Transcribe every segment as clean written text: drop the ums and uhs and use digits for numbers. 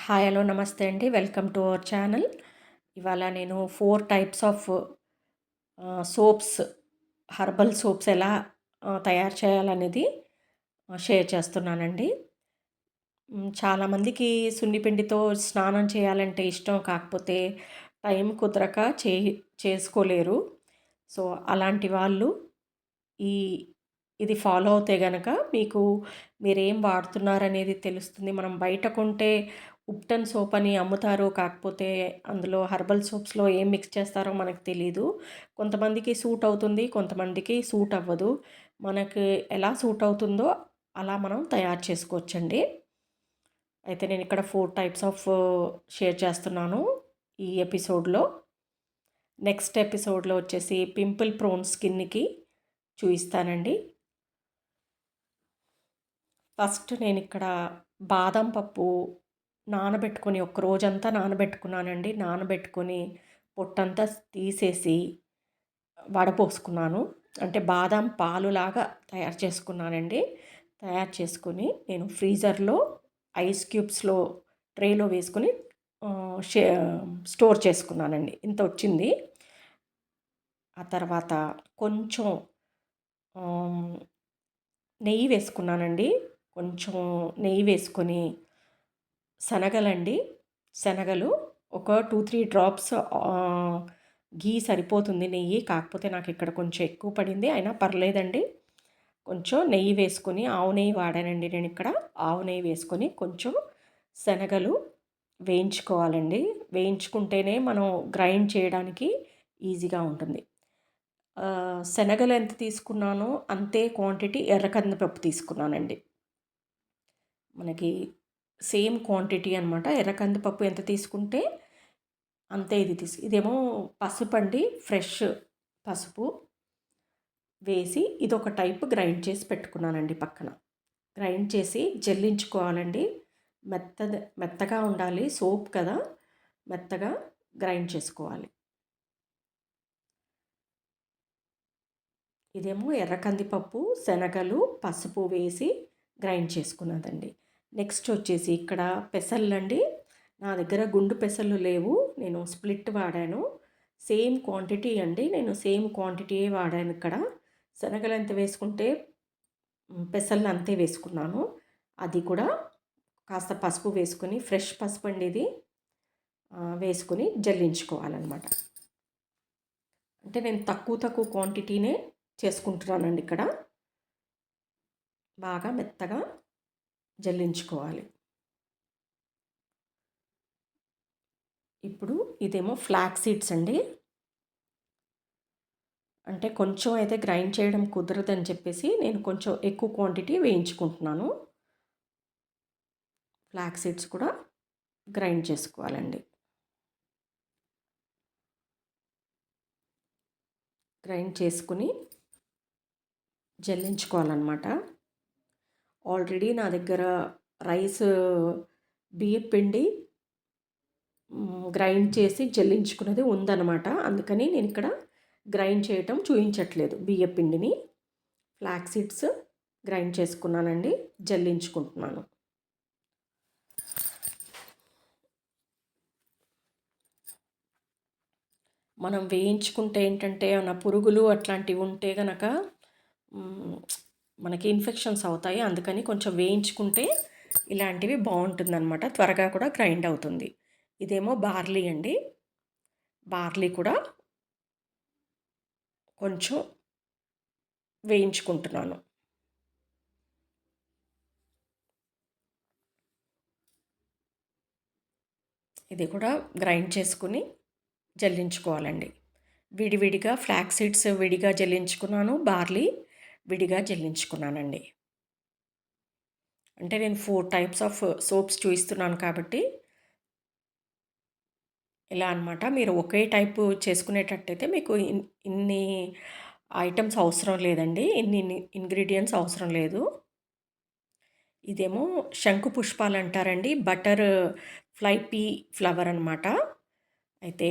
Hi hello నమస్తే అండి. Welcome to our channel. ఇవాళ నేను 4 types of swords, herbal soaps ఎలా తయారు చేయాలనేది షేర్ చేస్తున్నానండి. చాలామందికి సున్నిపిండితో స్నానం చేయాలంటే ఇష్టం. కాకపోతే టైం కుదరక చేసుకోలేరు. సో, అలాంటి వాళ్ళు ఈ ఇది ఫాలో అవుతే గనక మీరేం వాడుతున్నారనేది తెలుస్తుంది. మనం బయట కొంటే ఉప్టన్ సోప్ అని అమ్ముతారు. కాకపోతే అందులో హెర్బల్ సోప్స్‌లో ఏం మిక్స్ చేస్తారో మనకు తెలీదు. కొంతమందికి సూట్ అవుతుంది. కొంతమందికి సూట్ అవ్వదు. మనకి ఎలా సూట్ అవుతుందో అలా మనం తయారు చేసుకోవచ్చండి. అయితే నేను ఇక్కడ 4 టైప్స్ ఆఫ్ షేర్ చేస్తున్నాను ఈ ఎపిసోడ్‌లో. నెక్స్ట్ ఎపిసోడ్‌లో వచ్చేసి పింపుల్ ప్రోన్ స్కిన్‌కి చూయిస్తానండి. ఫస్ట్ నేనిక్కడ బాదం పప్పు నానబెట్టుకొని ఒక రోజంతా నానబెట్టుకున్నానండి. నానబెట్టుకొని పొట్టంతా తీసేసి వడపోసుకున్నాను. అంటే బాదం పాలులాగా తయారు చేసుకున్నానండి. తయారు చేసుకొని నేను ఫ్రీజర్‌లో ఐస్ క్యూబ్స్‌లో ట్రేలో వేసుకొని ఆహ్, షే స్టోర్ చేసుకున్నానండి. ఇంతొచ్చింది. ఆ తర్వాత కొంచెం ఆహ్, నెయ్యి వేసుకున్నానండి. కొంచెం నెయ్యి వేసుకొని శనగలండి. శనగలు ఒక 2, 3 డ్రాప్స్ ఘీ సరిపోతుంది నెయ్యి. కాకపోతే నాకిక్కడ కొంచెం ఎక్కువ పడింది. అయినా పర్లేదండి. కొంచెం నెయ్యి వేసుకొని ఆవు నెయ్యి వాడానండి నేనిక్కడ. ఆవు నెయ్యి వేసుకొని కొంచెం శనగలు వేయించుకోవాలండి. వేయించుకుంటేనే మనం గ్రైండ్ చేయడానికి ఈజీగా ఉంటుంది. శనగలు ఎంత తీసుకున్నానో అంతే క్వాంటిటీ ఎర్ర కందిపప్పు తీసుకున్నానండి. మనకి సేమ్ క్వాంటిటీ అనమాట. ఎర్ర కందిపప్పు ఎంత తీసుకుంటే అంతే ఇదేమో పసుపండి. ఫ్రెష్ పసుపు వేసి ఇదొక టైప్ గ్రైండ్ చేసి పెట్టుకున్నానండి పక్కన. గ్రైండ్ చేసి జల్లించుకోవాలండి. మెత్తగా ఉండాలి. సోప్ కదా! మెత్తగా గ్రైండ్ చేసుకోవాలి. ఇదేమో ఎర్ర కందిపప్పు, శనగలు, పసుపు వేసి గ్రైండ్ చేసుకున్నదండి. నెక్స్ట్ వచ్చేసి ఇక్కడ పెసళ్ళండి. నా దగ్గర గుండు పెసళ్ళు లేవు. నేను స్ప్లిట్ వాడాను. సేమ్ క్వాంటిటీ అండి. నేను సేమ్ క్వాంటిటీయే వాడాను ఇక్కడ. శనగలు ఎంత వేసుకుంటే పెసళ్ళు అంతే వేసుకున్నాను. అది కూడా కాస్త పసుపు వేసుకొని, ఫ్రెష్ పసుపు అండి ఇది, వేసుకొని జల్లించుకోవాలన్నమాట. అంటే నేను తక్కువ క్వాంటిటీనే చేసుకుంటున్నానండి ఇక్కడ. బాగా మెత్తగా జల్లించుకోవాలి. ఇప్పుడు ఇదేమో ఫ్లాక్స్ సీడ్స్ అండి. అంటే కొంచెం అయితే గ్రైండ్ చేయడం కుదరదని చెప్పేసి నేను కొంచెం ఎక్కువ క్వాంటిటీ వేయించుకుంటున్నాను. ఫ్లాక్స్ సీడ్స్ కూడా గ్రైండ్ చేసుకోవాలండి. గ్రైండ్ చేసుకుని జల్లించుకోవాలన్నమాట. ఆల్రెడీ నా దగ్గర రైస్ బియ్యపిండి గ్రైండ్ చేసి జల్లించుకున్నది ఉందన్నమాట. అందుకని నేను ఇక్కడ గ్రైండ్ చేయటం చూపించట్లేదు. బియ్యపిండిని ఫ్లాక్స్ సీడ్స్ గ్రైండ్ చేసుకున్నానండి. జల్లించుకుంటున్నాను. మనం వేయించుకుంటే ఏంటంటే ఏమైనా పురుగులు అట్లాంటివి ఉంటే గనక మనకి ఇన్ఫెక్షన్స్ అవుతాయి. అందుకని కొంచెం వేయించుకుంటే ఇలాంటివి బాగుంటుందన్నమాట. త్వరగా కూడా గ్రైండ్ అవుతుంది. ఇదేమో బార్లీ అండి. బార్లీ కూడా కొంచెం వేయించుకుంటున్నాను. ఇది కూడా గ్రైండ్ చేసుకుని జల్లించుకోవాలండి. విడివిడిగా ఫ్లాక్స్ సీడ్స్ విడిగా జల్లించుకున్నాను. బార్లీ విడిగా జల్లించుకున్నానండి. అంటే నేను 4 టైప్స్ ఆఫ్ సోప్స్ చూపిస్తున్నాను కాబట్టి ఇలా అనమాట. మీరు ఒకే టైపు చేసుకునేటట్టయితే మీకు ఇన్ని ఐటమ్స్ అవసరం లేదండి. ఇన్ని ఇంగ్రీడియంట్స్ అవసరం లేదు. ఇదేమో శంకు పుష్పాలు అంటారండి. బటర్ ఫ్లై పీ ఫ్లవర్ అనమాట. అయితే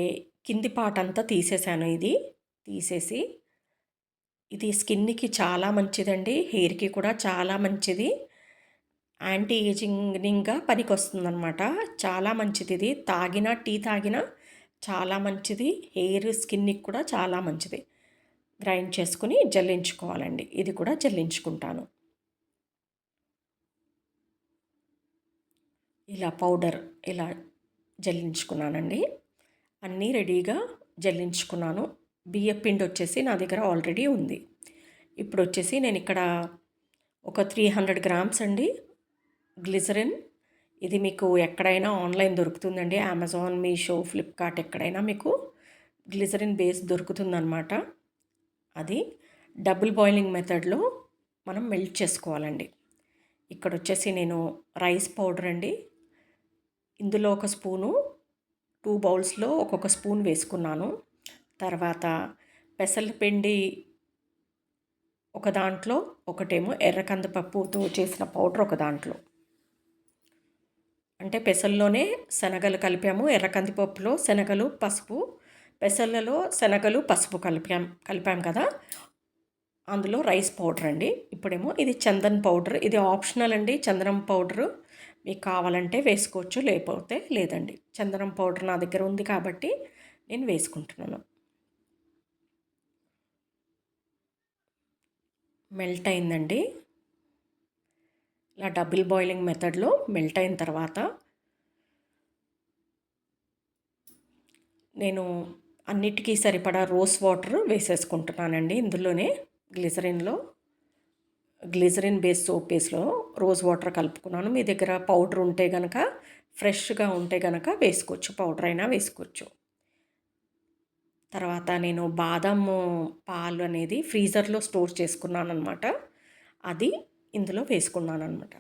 కింది పార్ట్ అంతా తీసేసాను. తీసేసి ఇది స్కిన్‌కి చాలా మంచిదండి. హెయిర్‌కి కూడా చాలా మంచిది. యాంటీ ఏజింగ్‌గా పనికొస్తుందనమాట. చాలా మంచిది ఇది. టీ తాగినా చాలా మంచిది. హెయిర్, స్కిన్‌కి కూడా చాలా మంచిది. గ్రైండ్ చేసుకొని జల్లించుకోవాలండి. ఇది కూడా జల్లించుకుంటాను. ఇలా పౌడర్ ఇలా జల్లించుకున్నానండి. అన్నీ రెడీగా జల్లించుకున్నాను. బియ్యపిండి వచ్చేసి నా దగ్గర ఆల్రెడీ ఉంది. ఇప్పుడు వచ్చేసి నేను ఇక్కడ ఒక 300 గ్రామ్స్ అండి గ్లిజరిన్. ఇది మీకు ఎక్కడైనా ఆన్లైన్ దొరుకుతుందండి. అమెజాన్, మీషో, ఫ్లిప్కార్ట్ ఎక్కడైనా మీకు గ్లిజరిన్ బేస్ దొరుకుతుందన్నమాట. అది డబుల్ బాయిలింగ్ మెథడ్లో మనం మెల్ట్ చేసుకోవాలండి. ఇక్కడ వచ్చేసి నేను రైస్ పౌడర్ అండి. ఇందులో ఒక స్పూను, 2 బౌల్స్లో ఒక్కొక్క స్పూన్ వేసుకున్నాను. తర్వాత పెసరపిండి ఒక దాంట్లో, ఒకటేమో ఎర్ర కందిపప్పుతో చేసిన పౌడర్ ఒక దాంట్లో. అంటే పెసల్లోనే శనగలు కలిపాము, ఎర్ర కందిపప్పులో శనగలు, పసుపు, పెసళ్ళలో శనగలు, పసుపు కలిపాం కదా, అందులో రైస్ పౌడర్ అండి. ఇప్పుడేమో ఇది చందన్ పౌడర్. ఇది ఆప్షనల్ అండి. చందనం పౌడరు మీకు కావాలంటే వేసుకోవచ్చు, లేకపోతే లేదండి. చందనం పౌడర్ నా దగ్గర ఉంది కాబట్టి నేను వేసుకుంటున్నాను. మెల్ట్ అయిందండి. ఇలా డబుల్ బాయిలింగ్ మెథడ్లో మెల్ట్ అయిన తర్వాత నేను అన్నిటికీ సరిపడా రోస్ వాటర్ వేసేసుకుంటున్నానండి. ఇందులోనే గ్లిజరిన్ బేస్ సోప్ బేస్లో రోజ్ వాటర్ కలుపుకున్నాను. మీ దగ్గర పౌడర్ ఉంటే కనుక, ఫ్రెష్గా ఉంటే కనుక వేసుకోవచ్చు, పౌడర్ అయినా వేసుకోవచ్చు. తర్వాత నేను బాదం పాలు అనేది ఫ్రీజర్లో స్టోర్ చేసుకున్నాను అనమాట. అది ఇందులో వేసుకున్నాను అనమాట.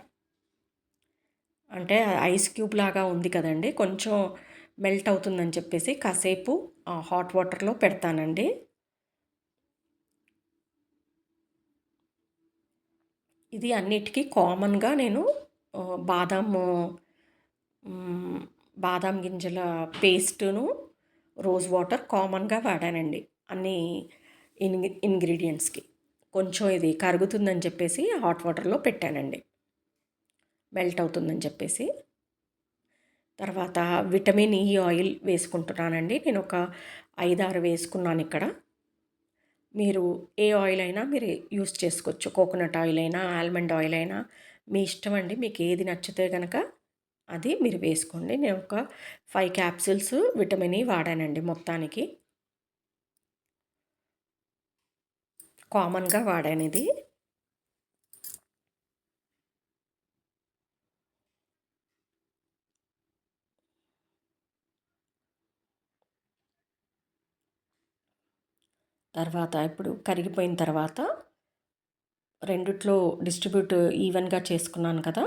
అంటే ఐస్ క్యూబ్ లాగా ఉంది కదండి, కొంచెం మెల్ట్ అవుతుందని చెప్పేసి కాసేపు హాట్ వాటర్లో పెడతానండి. ఇది అన్నిటికీ కామన్గా నేను బాదాము బాదాం గింజల పేస్టును, రోజ్ వాటర్ కామన్గా వాడానండి అన్ని ఇంగ్రీడియంట్స్కి. కొంచెం ఇది కరుగుతుందని చెప్పేసి హాట్ వాటర్లో పెట్టానండి, మెల్ట్ అవుతుందని చెప్పేసి. తర్వాత విటమిన్ ఈ ఆయిల్ వేసుకుంటున్నానండి. నేను ఒక 5-6 వేసుకున్నాను ఇక్కడ. మీరు ఏ ఆయిల్ అయినా మీరు యూస్ చేసుకోవచ్చు. కోకోనట్ ఆయిల్ అయినా, ఆల్మండ్ ఆయిల్ అయినా మీ ఇష్టం అండి. మీకు ఏది నచ్చితే కనుక అది మీరు వేసుకోండి. నేను ఒక 5 క్యాప్సూల్స్ విటమిన్ ఈ వాడానండి మొత్తానికి. కామన్గా వాడాను ఇది. తర్వాత ఇప్పుడు కరిగిపోయిన తర్వాత రెండిట్లో డిస్ట్రిబ్యూట్ ఈవెన్గా చేసుకున్నాను కదా,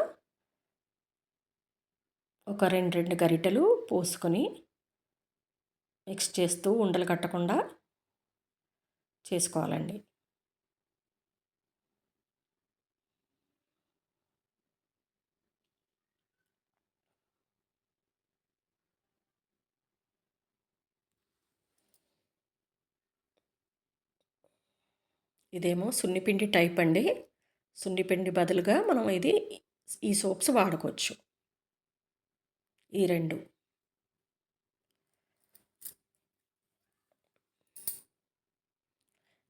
ఒక 2 గరిటెలు పోసుకొని మిక్స్ చేస్తూ ఉండలు కట్టకుండా చేసుకోవాలండి. ఇదేమో సున్నిపిండి టైప్ అండి. సున్నిపిండి బదులుగా మనం ఈ సోప్స్ వాడుకోవచ్చు, ఈ 2.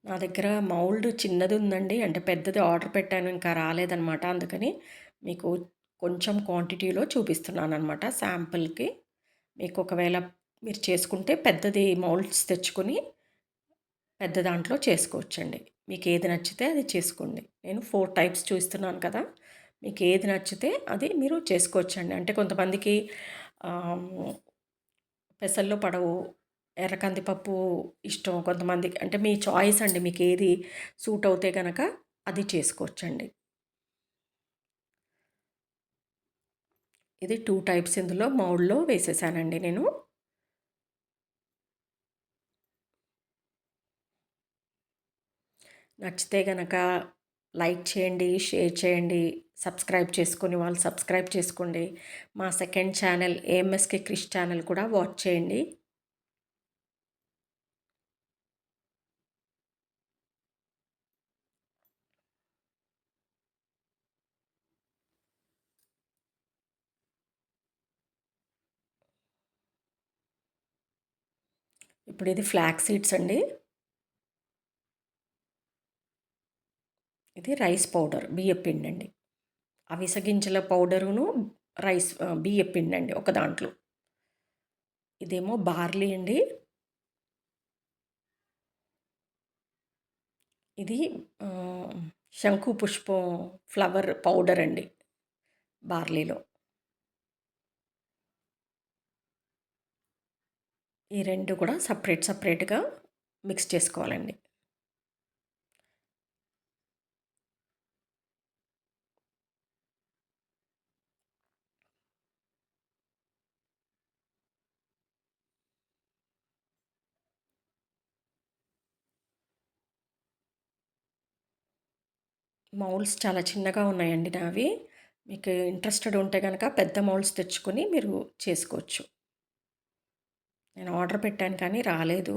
నా దగ్గర మౌల్డ్ చిన్నది ఉందండి. అంటే పెద్దది ఆర్డర్ పెట్టాను, ఇంకా రాలేదనమాట. అందుకని మీకు కొంచెం క్వాంటిటీలో చూపిస్తున్నానమాట శాంపుల్కి. మీకు ఒకవేళ మీరు చేసుకుంటే పెద్దది మౌల్డ్స్ తెచ్చుకొని పెద్ద దాంట్లో చేసుకోవచ్చండి. మీకు ఏది నచ్చితే అది చేసుకోండి. నేను 4 టైప్స్ చూపిస్తున్నాను కదా, మీకు ఏది నచ్చితే అది మీరు చేసుకోవచ్చండి. అంటే కొంతమందికి పెసల్లో పడవు, ఎర్ర కందిపప్పు ఇష్టం కొంతమందికి. అంటే మీ చాయిస్ అండి. మీకు ఏది సూట్ అవుతే కనుక అది చేసుకోవచ్చండి. ఇది 2 టైప్స్ ఇందులో మౌల్డ్లో వేసేసానండి నేను. నచ్చితే గనక లైక్ చేయండి, షేర్ చేయండి, సబ్స్క్రైబ్ చేసుకొని వాళ్ళు సబ్స్క్రైబ్ చేసుకోండి. మా సెకండ్ ఛానల్ ఏఎంఎస్కే క్రిష్ ఛానల్ కూడా వాచ్ చేయండి. ఇప్పుడు ఇది ఫ్లాక్స్ సీడ్స్ అండి. ఇది రైస్ పౌడర్ బియ్యపిండి అండి. అవిసె గింజల పౌడరును బియ్యపిండి అండి ఒక దాంట్లో. ఇదేమో బార్లీ అండి. ఇది శంకు పుష్పం ఫ్లవర్ పౌడర్ అండి బార్లీలో. ఈ 2 కూడా సపరేట్‌గా మిక్స్ చేసుకోవాలండి. మౌల్డ్స్ చాలా చిన్నగా ఉన్నాయండి నావి. మీకు ఇంట్రెస్టెడ్ ఉంటే గనక పెద్ద మౌల్డ్స్ తెచ్చుకొని మీరు చేసుకోవచ్చు. నేను ఆర్డర్ పెట్టాను కానీ రాలేదు.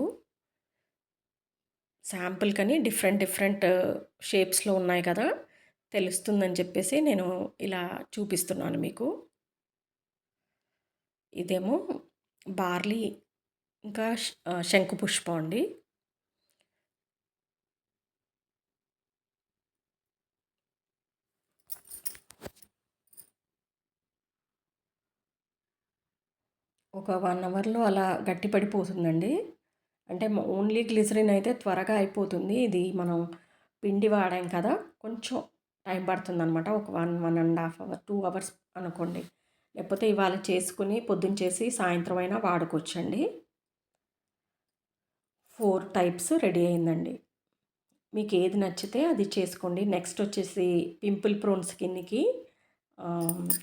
శాంపుల్‌కని డిఫరెంట్ షేప్స్‌లో ఉన్నాయి కదా! తెలుస్తుందని చెప్పేసి నేను ఇలా చూపిస్తున్నాను మీకు. ఇదేమో బార్లీ ఇంకా శంకుపుష్పం అండి. ఒక 1 అవర్‌లో అలా గట్టి పడిపోతుందండి. అంటే ఓన్లీ గ్లిజరిన్ అయితే త్వరగా అయిపోతుంది. ఇది మనం పిండి వాడాం కదా! కొంచెం టైం పడుతుందనమాట. ఒక 1 అవర్, 2 అవర్స్ అనుకోండి. లేకపోతే ఇవాళ చేసుకొని పొద్దున చేసి సాయంత్రం అయినా వాడుకోవచ్చండి. 4 టైప్స్ రెడీ అయిందండి. మీకు ఏది నచ్చితే అది చేసుకోండి. నెక్స్ట్ వచ్చేసి పింపుల్ ప్రోన్ స్కిన్‌కి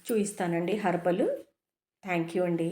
చూయిస్తానండి హెర్బల్. థ్యాంక్ యూ అండి.